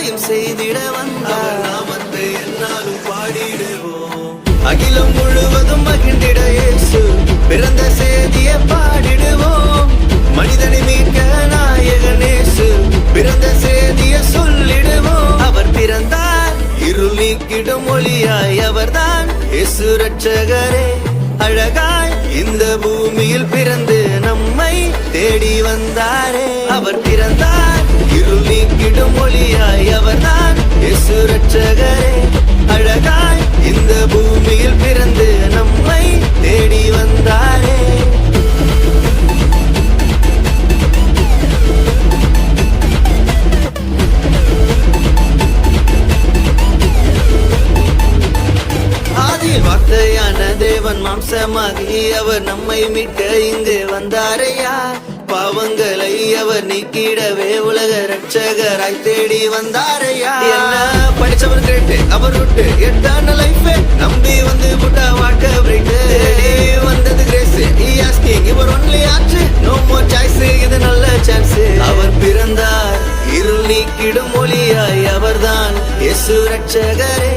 அனைத்தையும் செய்திட வந்தார். நாமத்தை என்னாலும் பாடிடுவோம். அகிலம் முழுவதும் மகிழ்ந்திட இயேசு பிறந்த செய்தியை பாடிடுவோம். மனிதனை மீட்க நாயகனேசு பிறந்த செய்தியை சொல்லிடுவோம். அவர் பிறந்தார் இருள் நீக்கிடும் ஒளியாய், அவர்தான் இயேசு ரட்சகரே. அழகாய் இந்த பூமியில் பிறந்து நம்மை தேடி வந்தாரே. அவர் பிறந்தார் இருள் நீக்கிடும் ஒளியாய், அவர்தான் இயேசு ரட்சகரே. அழகாய் இந்த பூமியில் பிறந்து நம்மை தேடி வந்தாரே. ஆதியில் வார்த்தையான தேவன் மாம்சமாகி அவர் நம்மை மீட்க இங்கு வந்தாரையா. பாவங்களை அவர் நீக்கிடவே உலக ரட்சகராய் தேடி வந்தாரையா. என்ன படிச்சவர் கிரேட், அவர் விட்டு எட்டான லைஃப் நம்பி வந்து புட்டா வாக்க பிரைட். தேடி வந்தது கிரேஸ், he asking இவர் ஒன்லி ஆச்சு, no more choice, இது நல்ல சான்ஸ். அவர் பிறந்தார் இருள் நீக்கிடும் ஒளியாய், அவர்தான் இயேசு ரட்சகரே.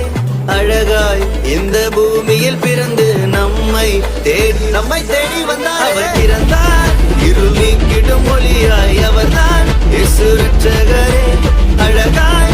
அழகாய் இந்த பூமியில் பிறந்து நம்மை தேடி வந்தார். அவர் பிறந்தார் இருள் நீக்கிடும் ஒளியாய், அவர்தான் இயேசு ரட்சகரே. அழகாய்